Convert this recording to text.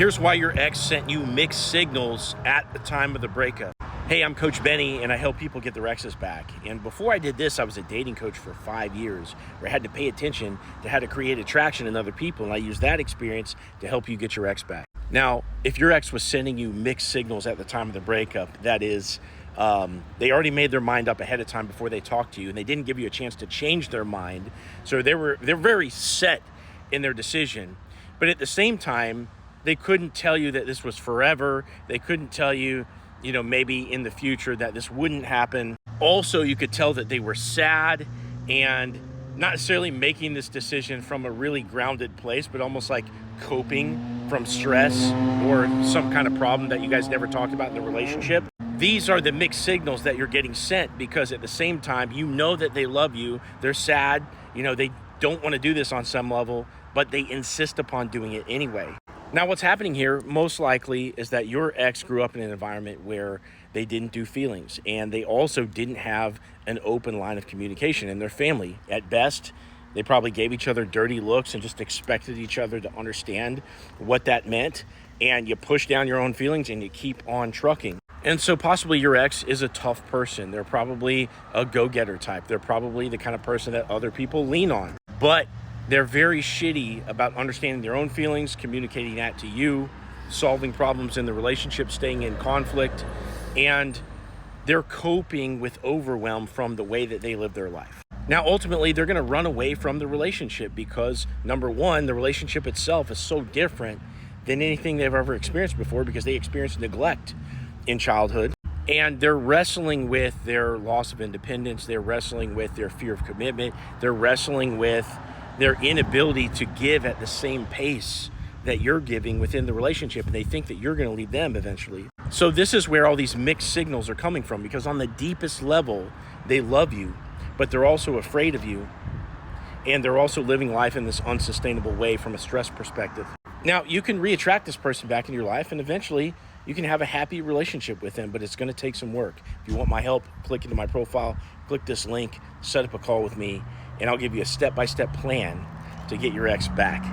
Here's why your ex sent you mixed signals at the time of the breakup. Hey, I'm Coach Benny, and I help people get their exes back. And before I did this, I was a dating coach for 5 years, where I had to pay attention to how to create attraction in other people, and I used that experience to help you get your ex back. Now, if your ex was sending you mixed signals at the time of the breakup, that is, they already made their mind up ahead of time before they talked to you, and they didn't give you a chance to change their mind. So they're very set in their decision, but at the same time, they couldn't tell you that this was forever. They couldn't tell you, maybe in the future that this wouldn't happen. Also, you could tell that they were sad and not necessarily making this decision from a really grounded place, but almost like coping from stress or some kind of problem that you guys never talked about in the relationship. These are the mixed signals that you're getting sent, because at the same time, you know that they love you. They're sad. They don't want to do this on some level, but they insist upon doing it anyway. Now, what's happening here most likely is that your ex grew up in an environment where they didn't do feelings, and they also didn't have an open line of communication in their family. At best, they probably gave each other dirty looks and just expected each other to understand what that meant, and you push down your own feelings and you keep on trucking. And so possibly your ex is a tough person. They're probably a go-getter type. They're probably the kind of person that other people lean on. But they're very shitty about understanding their own feelings, communicating that to you, solving problems in the relationship, staying in conflict, and they're coping with overwhelm from the way that they live their life. Now, ultimately, they're going to run away from the relationship because, number one, the relationship itself is so different than anything they've ever experienced before, because they experienced neglect in childhood, and they're wrestling with their loss of independence. They're wrestling with their fear of commitment. They're wrestling with their inability to give at the same pace that you're giving within the relationship, and they think that you're going to leave them eventually. So this is where all these mixed signals are coming from, because on the deepest level, they love you, but they're also afraid of you, and they're also living life in this unsustainable way from a stress perspective. Now, you can reattract this person back in your life, and eventually you can have a happy relationship with them, but it's going to take some work. If you want my help, click into my profile, click this link, set up a call with me, and I'll give you a step-by-step plan to get your ex back.